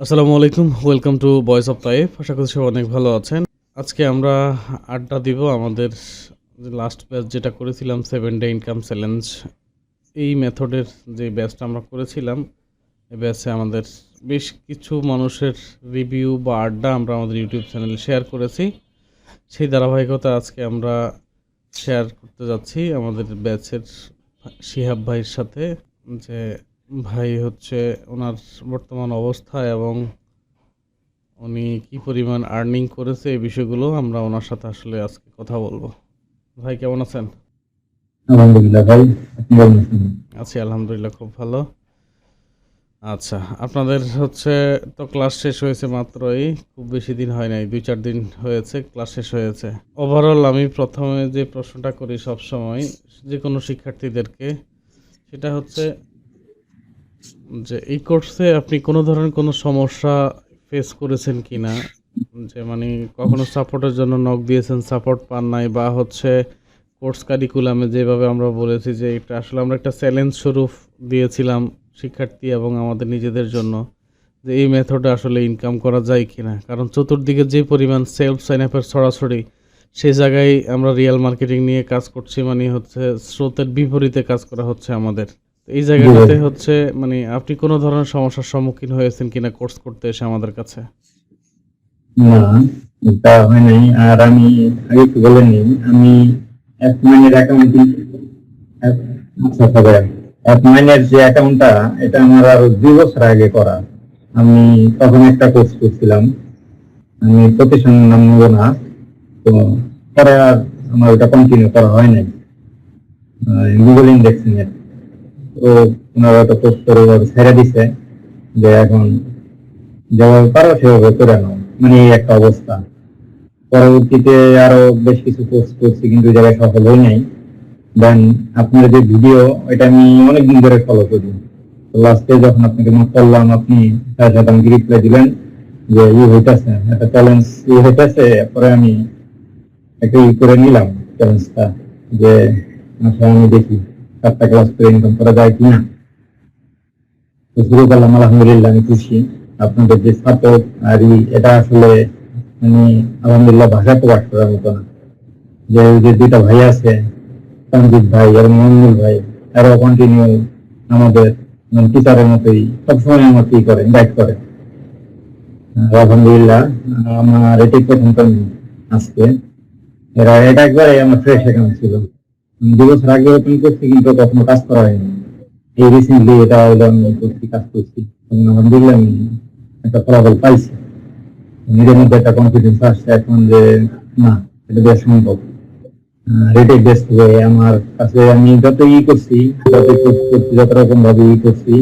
আসসালামু আলাইকুম, welcome to voice of Taif. আশা করি সবাই অনেক ভালো আছেন। আজকে আমরা আড্ডা দিব আমাদের লাস্ট ব্যাচ যেটা করেছিলাম 7 ডে ইনকাম চ্যালেঞ্জ। এই মেথডের যে ব্যাচটা আমরা করেছিলাম, এই ব্যাচে আমাদের বেশ কিছু মানুষের রিভিউ বা আড্ডা আমরা আমাদের ইউটিউব চ্যানেলে শেয়ার করেছি। সেই ধারাবাহিকতা আজকে আমরা শেয়ার করতে যাচ্ছি আমাদের ব্যাচের শিহাব ভাইয়ের সাথে, যে ভাই হচ্ছে ওনার বর্তমান অবস্থা এবং উনি কি পরিমাণ আর্নিং করেছে এই বিষয়গুলো আমরা ওনার সাথে আসলে আজকে কথা বলবো। ভাই কেমন আছেন? আলহামদুলিল্লাহ ভাই, আপনি কেমন আছেন? আছি আলহামদুলিল্লাহ, খুব ভালো। আচ্ছা, আপনাদের হচ্ছে তো ক্লাস শেষ হয়েছে মাত্রই, খুব বেশি দিন হয় নাই, 2-4 দিন হয়েছে ক্লাস শেষ হয়েছে। ওভারঅল আমি প্রথমে যে প্রশ্নটা করি সব সময় যে কোনো শিক্ষার্থীদেরকে, সেটা হচ্ছে যে এই কোর্সে আপনি কোনো ধরনের কোনো সমস্যা ফেস করেছেন কিনা, যে মানে কখনো সাপোর্টের জন্য নক দিয়েছেন, সাপোর্ট পান নাই, বা হচ্ছে কোর্স কারিকুলামে যেভাবে আমরা বলেছি যে এটা আসলে আমরা একটা চ্যালেঞ্জ স্বরূপ দিয়েছিলাম শিক্ষার্থী এবং আমাদের নিজেদের জন্য, যে এই মেথডে আসলে ইনকাম করা যায় কিনা। কারণ চতুর্দিকে যে পরিমাণ সেলফ সাইন আপের ছড়াছড়ি, সেই জায়গায় আমরা রিয়েল মার্কেটিং নিয়ে কাজ করছি, মানে হচ্ছে স্রোতের বিপরীতে কাজ করা হচ্ছে আমাদের। তো এই জায়গাটাতে হচ্ছে মানে আপনি কোনো ধরনের সমস্যার সম্মুখীন হয়েছেন কিনা কোর্স করতে এসে আমাদের কাছে? না, এটা হয় নাই। আর আমি আগে একটু বলে নিই, আমি অ্যাপমাইনের অ্যাকাউন্টিং, আচ্ছা তবে অ্যাপমাইনের যে অ্যাকাউন্টটা, এটা আমার আরো 2 বছর আগে করা। আমি তখন একটা কোর্স করছিলাম, আমি প্রতিষ্ঠানের নাম নেব না। তো পরে আর আমার ওটা কন্টিনিউ করা হয় নাই। গুগল ইন্ডেক্সিং এর তো ওনারা একটা কোর্স করে ছেড়ে দিছে, যে এখন যেভাবে পারো সেভাবে করে নাও, মানে এই একটা অবস্থা। পরবর্তীতে আরো বেশ কিছু কোর্স করছি, কিন্তু ওই জায়গায় সফল হই নাই। দেন আপনার যে ভিডিও, এটা আমি অনেকদিন ধরে ফলো করি। লাস্টে যখন আপনাকে নক করলাম, আপনি সাথে সাথে আমাকে রিপ্লাই দিলেন যে হইতেছে একটা চ্যালেঞ্জ, হইতেছে। পরে আমি একটা করে নিলাম চ্যালেঞ্জটা, যে আচ্ছা আমি দেখি 7টা ক্লাস করে ইনকাম করা যায় কিনা। তো শুরু করলাম, আলহামদুলিল্লাহ আমি খুশি। আপনাদের যে সাপোর্ট আর এটা আসলে মানে আলহামদুলিল্লাহ ভাষায় প্রকাশ করার মতো না। যে যে 2টা ভাই আছে, সঞ্জিত ভাই এবং মঞ্জুর ভাই, তারাও কন্টিনিউ আমাদের টিচারের মতোই সবসময় আমাকে করে গাইড করে। আলহামদুলিল্লাহ আমার এটাই প্রথম টাইম আজকে। এটা একবারে আমার ফ্রেশ অ্যাকাউন্ট ছিল। 2 বছর আগে ওপেন করছি, কিন্তু কখনো কাজ করা হয়নি। এই রিসেন্টলি এটা হলো আমি করছি, কাজ করছি, এবং আলহামদুলিল্লাহ আমি একটা ফলাফল পাইছি। নিজের মধ্যে একটা কনফিডেন্স আসছে এখন যে না, এটা দেওয়া সম্ভব। এটাই বেস্ট ওয়ে আমার কাছে। আমি যত করছি, যত করছি, যত রকম ভাবে করছি,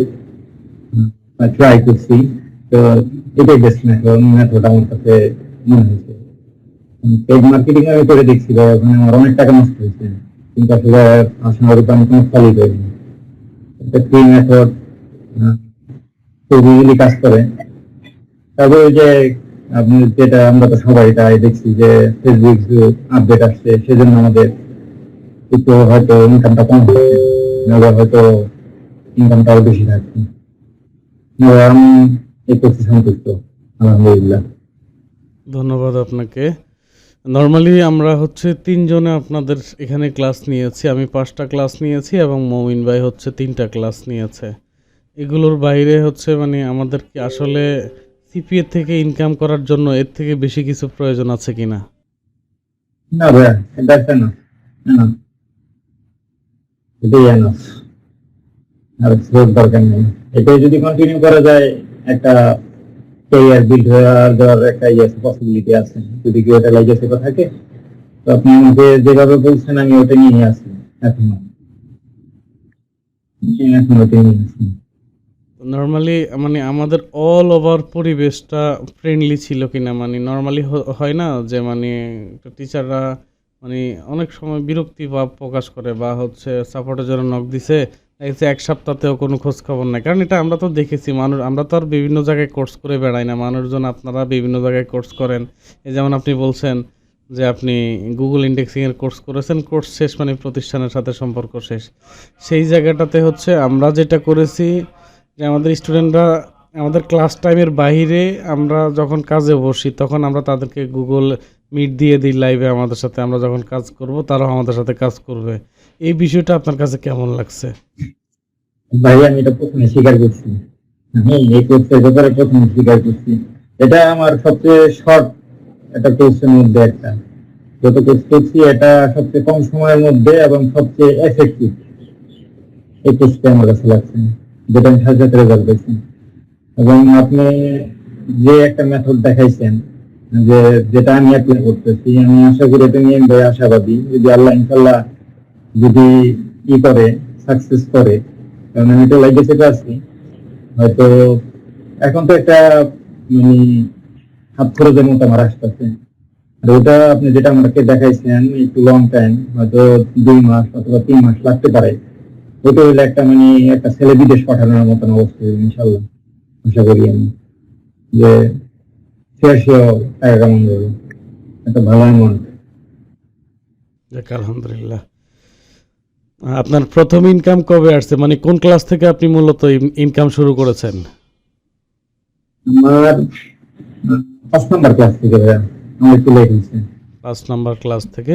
ট্রাই করছি, তো এটাই বেস্ট মেথড আমার কাছে মনে হয়েছে। পেড মার্কেটিং আমি করে দেখছি ভাই, ওখানে আমার অনেক টাকা নষ্ট হয়েছে, কিন্তু আসলে আশানুরূপ আমি কোনো ফলই করিনি। এটা ফ্রি মেথড, খুব ইজিলি কাজ করে। তবে ওই যে আপনি যেটা, আমরা তো সবাই এটাই দেখছি যে ফেসবুক আপডেট আসছে, সেজন্য আমাদের একটু হয়তো ইনকামটা কম হচ্ছে, নইলে হয়তো ইনকামটা আরো বেশি থাকছে। আমি এই করতে সন্তুষ্ট, আলহামদুলিল্লাহ। ধন্যবাদ আপনাকে। নর্মালি আমরা হচ্ছে 3 জনে আপনাদের এখানে ক্লাস নিয়েছি, আমি 5টা ক্লাস নিয়েছি এবং মমিন ভাই হচ্ছে 3টা ক্লাস নিয়েছে। এগুলোর বাইরে হচ্ছে মানে আমাদের কি আসলে সিপিএ থেকে ইনকাম করার জন্য এর থেকে বেশি কিছু প্রয়োজন আছে কিনা? না ভাইয়া, এটা একটা না, না, এটাই এনাফ। আর স্রোত দরকার নেই। এটাই যদি কন্টিনিউ করা যায়, একটা ক্যারিয়ার বিল্ড হয়ে যাওয়ার একটা পসিবিলিটি আছে, যদি কেউ এটা লাইসেন্স থাকে। তো আপনি আমাকে যেভাবে বলছেন, আমি ওটা নিয়ে আসি এখনো, এখন ওটা নিয়ে আসি। নর্মালি মানে আমাদের অল ওভার পরিবেশটা ফ্রেন্ডলি ছিল কিনা, মানে নর্মালি হয় না যে মানে টিচাররা মানে অনেক সময় বিরক্তি ভাব প্রকাশ করে বা হচ্ছে সাপোর্টের জন্য নক দিছে, দেখছি 1 সপ্তাহতেও কোনো খোঁজ খবর নাই। কারণ এটা আমরা তো দেখেছি, মানুষ আমরা তো আর বিভিন্ন জায়গায় কোর্স করে বেড়াই না, মানুষজন আপনারা বিভিন্ন জায়গায় কোর্স করেন। এই যেমন আপনি বলছেন যে আপনি গুগল ইন্ডেক্সিংয়ের কোর্স করেছেন, কোর্স শেষ মানে প্রতিষ্ঠানের সাথে সম্পর্ক শেষ। সেই জায়গাটাতে হচ্ছে আমরা যেটা করেছি যে আমাদের স্টুডেন্টরা আমাদের ক্লাস টাইমের বাইরে আমরা যখন কাজে বসি তখন আমরা তাদেরকে গুগল মিট দিয়ে দিই লাইভে আমাদের সাথে, আমরা যখন কাজ করব তারাও আমাদের সাথে কাজ করবে। এই বিষয়টা আপনার কাছে কেমন লাগছে? ভাই আমি এটা প্রথমে স্বীকার করছি, আমি এই কোর্সের ব্যাপারে প্রথমে স্বীকার করছি। এটা আমার সবচেয়ে শর্ট একটা কোর্সের মধ্যে একটা, যত কোর্স করছি এটা সবচেয়ে কম সময়ের মধ্যে এবং সবচেয়ে এফেক্টিভ এই কোর্সটা আমার কাছে লাগছে, যেটা আমি সাথে সাথে রেজাল্ট পেয়েছি। এবং আপনি যে একটা মেথড দেখাইছেন, যে যেটা আমি অ্যাপ্লাই করতেছি, আমি আশা করি এটা নিয়ে ভাই আশাবাদী, যদি আল্লাহ ইনশাল্লাহ যদি ই করে সাকসেস করে, কারণ আমি তো লাইগেছে আছি হয়তো এখন তো একটা মানে হাত খরচের মতো আমার আসতেছে। আর ওটা আপনি যেটা আমাকে দেখাইছেন একটু লং টাইম, হয়তো 2 মাস অথবা 3 মাস লাগতে পারে, ওটা হইলে একটা মানে একটা ছেলে বিদেশ পাঠানোর মতন অবস্থা হবে ইনশাল্লাহ। আশা করি আমি যে শেষ টাকা কেমন যাবে, একটা ভালো অ্যামাউন্ট। যাক আলহামদুলিল্লাহ। আপনার প্রথম ইনকাম কবে আসছে, মানে কোন ক্লাস থেকে আপনি মূলত ইনকাম শুরু করেছেন? আমার 5 নাম্বার ক্লাস থেকে ভাইয়া, আমার একটু লেট হয়েছে। 5 নাম্বার ক্লাস থেকে।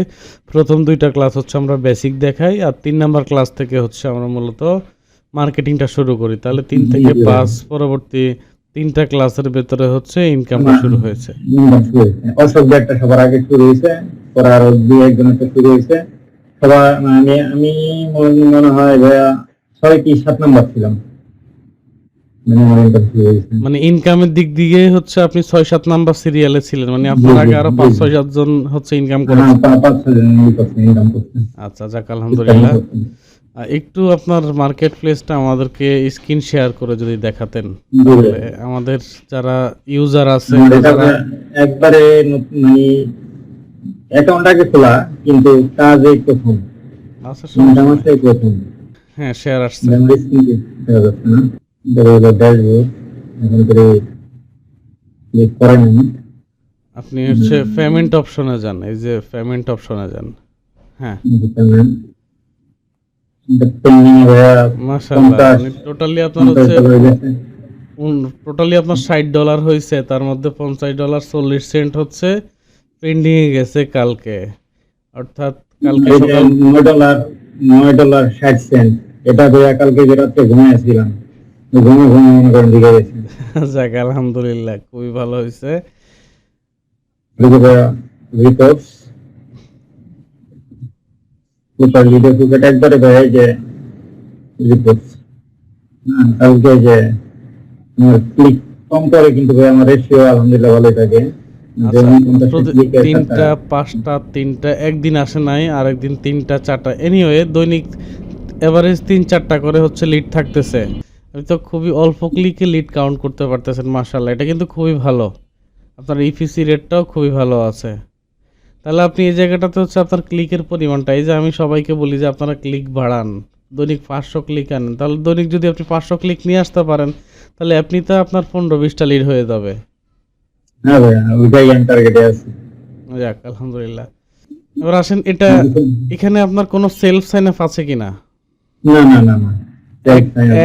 প্রথম 2টা ক্লাস হচ্ছে আমরা বেসিক দেখাই, আর 3 নাম্বার ক্লাস থেকে হচ্ছে আমরা মূলত মার্কেটিংটা শুরু করি। তাহলে 3 থেকে 5 পরবর্তী 3টা ক্লাসের ভেতরে হচ্ছে ইনকামটা শুরু হয়েছে। ইনকাম শুরু হয়েছে অশোক ব্যাগটা সবার আগে শুরু হয়েছে, পরে আরো 2-1 জনের শুরু হয়েছে সবার। আমি মনে হয় ভাইয়া 6 কি 7 নাম্বার ছিলাম, মানে আমার ইনকাম শুরু হয়েছে। মানে ইনকামের দিক দিয়ে হচ্ছে আপনি 6-7 নাম্বার সিরিয়ালে ছিলেন, মানে আপনার আগে আরো 5-6 জন হচ্ছে ইনকাম করেছে। 5-6 জন ইনকাম করছেন। আচ্ছা, যাক আলহামদুলিল্লাহ। একটু আপনার মার্কেট প্লেসটা আমাদেরকে স্ক্রিন শেয়ার করে যদি দেখাতেন, তাহলে আমাদের যারা ইউজার আছে যারা একবারে মানে অ্যাকাউন্ট আগে খোলা, কিন্তু কাজ এই প্রথম, আচ্ছা ইনকাম আছে প্রথম। হ্যাঁ শেয়ার আসছে। মেমোরি স্ক্রিন দেখা যাচ্ছে না, দেখা হলো ড্যাশবোর্ড, এখন করে ক্লিক করেন। আপনি হচ্ছে পেমেন্ট অপশনে যান, এই যে পেমেন্ট অপশনে যান। হ্যাঁ পেমেন্ট পেন্ডিং মাশাআল্লাহ, মানে টোটালি আপনার হচ্ছে $60 হয়েছে, তার মধ্যে $50.40 হচ্ছে পেন্ডিং এ গেছে কালকে, অর্থাৎ কালকে সকাল $9.60। এটা ভাইয়া কালকে যে রাত্রে ঘুমিয়েছিলাম, ঘুমে ঘুমে মনে করেন দিকে গেছে। যাক আলহামদুলিল্লাহ, খুবই ভালো হয়েছে। রিপোর্টস সুপার ভিডিও ফুকেট একবারে ভাই যে রিপোর্টস, কালকে যে আমার ক্লিক কম করে, কিন্তু ভাই আমার রেশিও আলহামদুলিল্লাহ ভালো থাকে। তিনটা 5টা 3টা একদিন আসে নাই, আর একদিন 3টা 4টা, এনিওয়ে দৈনিক এভারেজ 3-4টা করে হচ্ছে লিড থাকতেছে। আমি তো খুবই অল্প ক্লিকে লিড কাউন্ট করতে পারতেছেন, মাশাআল্লাহ, এটা কিন্তু খুবই ভালো। আপনার ইপিসি রেটটাও খুবই ভালো আছে। তাহলে আপনি এই জায়গাটাতে হচ্ছে আপনার ক্লিকের পরিমাণটা, এই যে আমি সবাইকে বলি যে আপনারা ক্লিক বাড়ান, দৈনিক 500 ক্লিক আনেন, তাহলে দৈনিক যদি আপনি 500 ক্লিক নিয়ে আসতে পারেন, তাহলে এমনিতে আপনার 15-20টা লিড হয়ে যাবে। হ্যাঁ ভাই, ওইটাই আমি টার্গেটে আছি। যাক আলহামদুলিল্লাহ। এবার আসেন, এটা এখানে আপনার কোনো সেলফ সাইন আপ আছে কিনা? না না না না,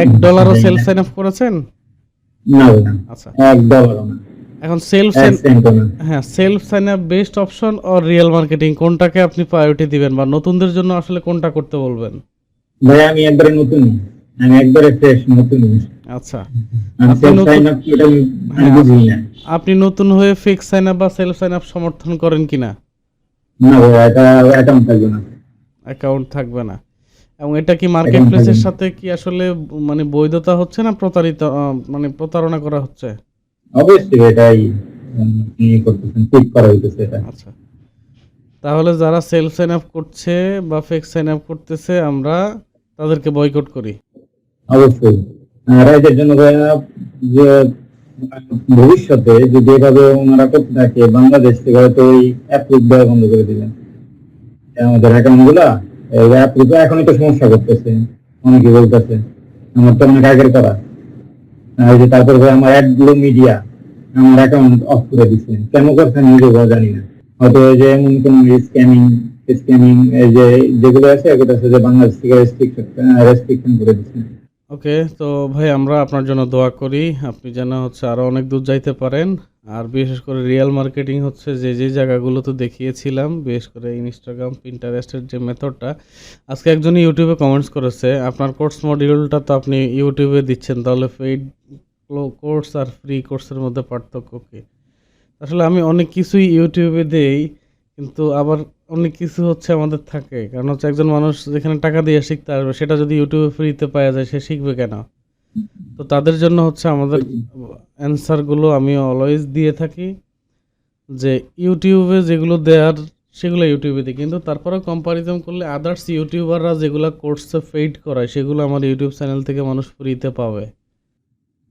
$1 সেলফ সাইন আপ করেছেন? না ভাই, আচ্ছা, $1 না। এখন সেলফ হ্যাঁ, self sign up best option or real marketing, কোনটাকে আপনি প্রায়োরিটি দিবেন, বা নতুনদের জন্য আসলে কোনটা করতে বলবেন? ভাই আমি একবারে নতুন, আমি একবারে ফ্রেশ নতুন। আচ্ছা, আপনি নতুন হয়ে ফিক্স সাইন আপ বা সেলফ সাইন আপ সমর্থন করেন কিনা? না ভাই, এটা অ্যাকাউন্ট থাকবে না। অ্যাকাউন্ট থাকবে না। এবং এটা কি মার্কেট প্লেসের সাথে কি আসলে মানে বৈধতা হচ্ছে না প্রতারিত, মানে প্রতারণা করা হচ্ছে? অবশ্যই এটাই করতেছেন, ঠিক করা হইতেছে এটা। আচ্ছা, তাহলে যারা সেলফ সাইন আপ করছে বা ফেক সাইন আপ করতেছে আমরা তাদেরকে বয়কট করি। অবশ্যই। আর এদের জন্য যে ভবিষ্যতে যদি এভাবে ওনারা করতে থাকে, বাংলাদেশ থেকে হয়তো ওই অ্যাপ্রুভ দেওয়া বন্ধ করে দিবেন আমাদের অ্যাকাউন্ট গুলা। অ্যাপ্রুভ এখনই তো সমস্যা করতেছে, অনেকে বলতেছে আমার তো অনেক আগের করা। যে তারপরে আমার অ্যাডব্লু মিডিয়া আমার অ্যাকাউন্ট অফ করে দিচ্ছে, কেন করছেন নিজে জানি না। হয়তো এই যে এমন কোন স্ক্যামিং এই যে যেগুলো আছে, এগুলো আছে যে বাংলাদেশ থেকে রেস্ট্রিকশন করে দিচ্ছে। ওকে, তো ভাই আমরা আপনার জন্য দোয়া করি। আপনি যেন হচ্ছে আরো অনেক দূর যাইতে পারেন। আর বিশেষ করে রিয়াল মার্কেটিং হচ্ছে যে জায়গাগুলোতে দেখিয়েছিলাম, বিশেষ করে Instagram, Pinterest এর যে মেথডটা। আজকে একজনই ইউটিউবে কমেন্টস করেছে, আপনার কোর্স মডিউলটা তো আপনি ইউটিউবে দিচ্ছেন, তাহলে পেইড কোর্স আর ফ্রি কোর্সের মধ্যে পার্থক্য কি? আসলে আমি অনেক কিছুই ইউটিউবে দেই, কিন্তু আবার অনেক কিছু হচ্ছে আমাদের থাকে। কারণ হচ্ছে একজন মানুষ যেখানে টাকা দিয়ে শিখতে আসবে, সেটা যদি ইউটিউবে ফ্রিতে পাওয়া যায়, সে শিখবে কেন? তো তাদের জন্য হচ্ছে আমাদের অ্যান্সারগুলো আমি অলওয়েজ দিয়ে থাকি যে ইউটিউবে যেগুলো দেওয়ার সেগুলো ইউটিউবে দিই, কিন্তু তারপরে কম্পারিজন করলে আদার্স ইউটিউবাররা যেগুলো কোর্সে পেইড করায় সেগুলো আমার ইউটিউব চ্যানেল থেকে মানুষ ফ্রিতে পাবে।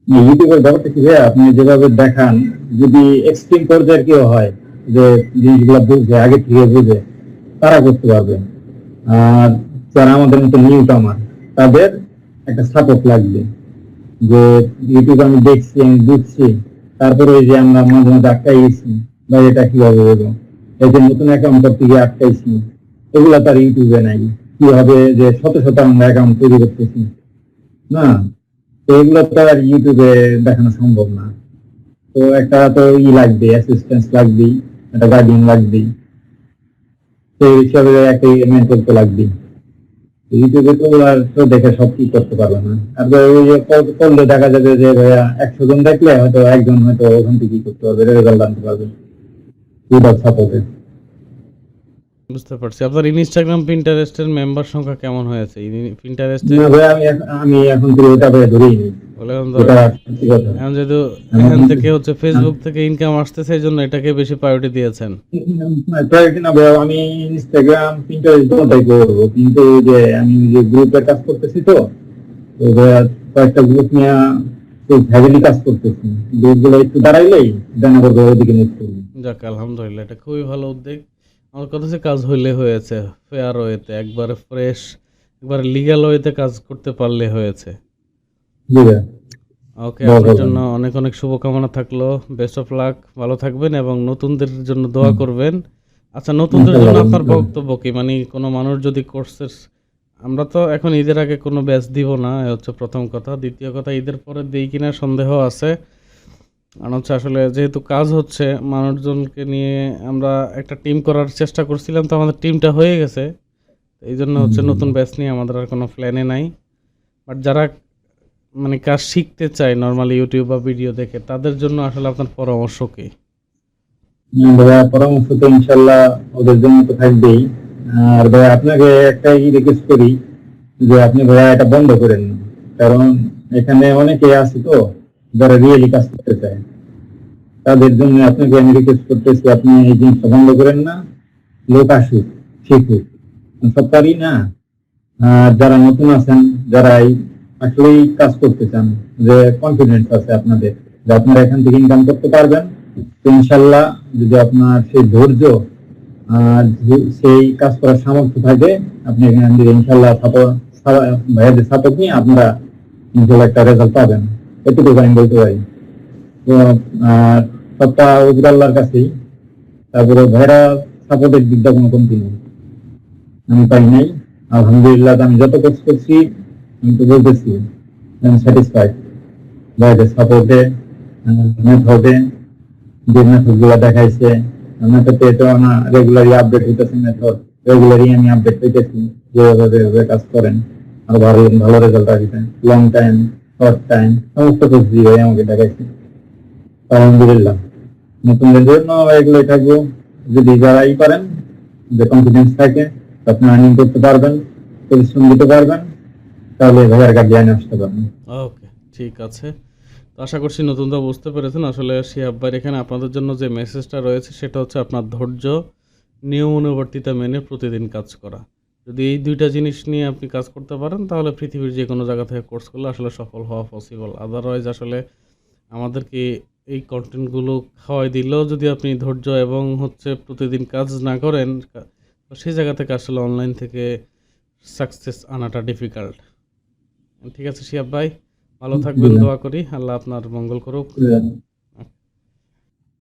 ইউটিউবের ব্যাপারটা কি ভাইয়া, আপনি যেভাবে দেখান, যদি এক্সট্রিম পর্যায়ের কেউ হয়, যে জিনিসগুলো বুঝে আগে থেকে বুঝে, তারা করতে পারবে। আর যারা আমাদের মতো নিউ কামার, তাদের একটা সাপোর্ট লাগবে, যে ইউটিউব আমি দেখছি, আমি বুঝছি, তারপরে ওই যে আমরা মাঝে মাঝে আটকাই গেছি, বা এটা কিভাবে হলো, এই যে নতুন অ্যাকাউন্ট করতে গিয়ে আটকাইছি, এগুলা তার ইউটিউবে নাই। কিভাবে যে শত শত আমরা অ্যাকাউন্ট তৈরি করতেছি, না, তো এগুলো তো আর ইউটিউবে দেখানো সম্ভব না। তো একটা তো লাগবে, অ্যাসিস্ট্যান্স লাগবেই, একটা গার্ডিয়ান লাগবেই, সেই হিসাবে একটা মেন্টর তো লাগবেই। ইউটিউবে তো আর তো দেখে সব কি করতে পারবে না। আর ওই যে করলে দেখা যাবে যে ভাইয়া 100 জন দেখলে হয়তো একজন হয়তো ওখান থেকে কি করতে পারবে, রেজাল্ট আনতে পারবে উইদাউট সাপোর্টে। বুঝতে পারছি। আপনার ইনস্টাগ্রাম, পিন্টারেস্টের মেম্বার সংখ্যা কেমন হয়েছে? পিন্টারেস্টে না ভাইয়া, আমি এখন পুরো ওটা ভাইয়া ধরেই নিই, বলে এখন ওটা ধরেন, সত্যি কথা। এখন যেহেতু আমি এখান থেকে হচ্ছে ফেসবুক থেকে ইনকাম আসতেছে, এই জন্য এটাকে বেশি প্রায়োরিটি দিয়েছেন। প্রায়োরিটি না ভাইয়া, আমি ইনস্টাগ্রাম, পিন্টারেস্ট দুটোই করবো, কিন্তু ওই যে আমি যে গ্রুপের কাজ করতেছি, তো তো ভাইয়া কয়েকটা গ্রুপ নিয়ে খুব হেভিলি কাজ করতেছি। গ্রুপগুলো একটু দাঁড়াইলেই জানা করবো ওইদিকে মুভ করবো। যাক, আলহামদুলিল্লাহ, এটা খুবই ভালো উদ্যোগ। আমার কথা হচ্ছে কাজ হইলে হয়েছে, ফেয়ার ওয়েতে, একবারে ফ্রেশ, একবারে লিগ্যাল ওয়েতে কাজ করতে পারলে হয়েছে। জি ভাইয়া, ওকে, দোয়া আপনার করবেন। জন্য অনেক অনেক শুভকামনা থাকলো। বেস্ট অফ লাক, ভালো থাকবেন এবং নতুনদের জন্য দোয়া করবেন। আচ্ছা, নতুনদের জন্য ইনশাআল্লাহ, আপনার ইনশাআল্লাহ। বক্তব্য কি? মানে কোনো মানুষ যদি কোর্সের, আমরা তো এখন ঈদের আগে কোনো ব্যাচ দিব না, এ হচ্ছে প্রথম কথা। দ্বিতীয় কথা, ঈদের পরে দিই কিনা সন্দেহ আছে। কারণ হচ্ছে আসলে যেহেতু কাজ হচ্ছে, মানুষজনকে নিয়ে আমরা একটা টিম করার চেষ্টা করছিলাম, তো আমাদের টিমটা হয়ে গেছে। এই জন্য হচ্ছে নতুন ব্যাচ নিয়ে আমাদের আর কোনো প্ল্যানে নাই। বাট যারা মানে কাজ শিখতে চায় নর্মালি ইউটিউব বা ভিডিও দেখে, তাদের জন্য আসলে আপনার পরামর্শ কি? ভাইয়া পরামর্শ তো ইনশাল্লাহ ওদের জন্য তো থাকবেই। আর ভাইয়া আপনাকে একটাই রিকোয়েস্ট করি, যে আপনি ভাইয়া এটা বন্ধ করেন না। কারণ এখানে অনেকে আছে তো, যারা রিয়েলি কাজ করতে চায়, তাদের জন্য আপনাকে আমি রিকোয়েস্ট করতেছি, আপনি এই জিনিসটা বন্ধ করেন না। লোক আসুক, শিখুক, সব পারি না। আর যারা নতুন আছেন, যারা আসলেই কাজ করতে চান, যে কনফিডেন্স আছে আপনাদের যে আপনারা এখান থেকে ইনকাম করতে পারবেন, তো ইনশাল্লাহ যদি আপনার সেই ধৈর্য আর সেই কাজ করার সামর্থ্য থাকে, আপনি এখান থেকে ইনশাল্লাহ ভাইয়াদের সাপোর্ট নিয়ে আপনারা ইনশাল্লাহ একটা রেজাল্ট পাবেন, এটুকু আমি বলতে পারি। তো আর সবটা ওজুর আল্লাহর কাছেই। তারপরে ভাইরা সাপোর্টের দিকটা কোনো কমতি নেই, আমি পাই নাই। আলহামদুলিল্লাহ, আমি যত কাজ করছি, আমি তো বলতেছি আমি স্যাটিসফাইড ভাইদের সাপোর্টে, মেথডে, যে মেথড গুলা দেখাইছে। মেথডে তো না রেগুলারই আপডেট হইতেছে, মেথড রেগুলারই আমি আপডেট পেতেছি, যেভাবে কাজ করেন আর ভালো ভালো রেজাল্ট আসবে। লং টাইম, শর্ট টাইম, সমস্ত কিছু ভাই আমাকে দেখাইছে। আলহামদুলিল্লাহ, নতুনদের জন্য এগুলোই থাকবো। যদি যারাই পারেন, যে কনফিডেন্স থাকে, আপনি আর্নিং করতে পারবেন, পরিশ্রম দিতে পারবেন, তাহলে ভাইয়ার গার্ডিয়ানে আসতে পারবেন। ওকে, ঠিক আছে। তো আশা করছি নতুনরা বুঝতে পেরেছেন। আসলে শিহাব ভাইয়ের এখানে আপনাদের জন্য যে মেসেজটা রয়েছে, সেটা হচ্ছে আপনার ধৈর্য, নিয়ম অনুবর্তিতা মেনে প্রতিদিন কাজ করা। যদি এই দুইটা জিনিস নিয়ে আপনি কাজ করতে পারেন, তাহলে পৃথিবীর যে কোনো জায়গা থেকে কোর্স করলে আসলে সফল হওয়া পসিবল। আদারওয়াইজ আসলে আমাদেরকে এই কন্টেন্টগুলো খাওয়াই দিলেও যদি আপনি ধৈর্য এবং হচ্ছে প্রতিদিন কাজ না করেন, তো সেই জায়গা থেকে আসলে অনলাইন থেকে সাকসেস আনাটা ডিফিকাল্ট। ঠিক আছে শিহাব ভাই, ভালো থাকবেন, দোয়া করি আল্লাহ আপনার মঙ্গল করুক।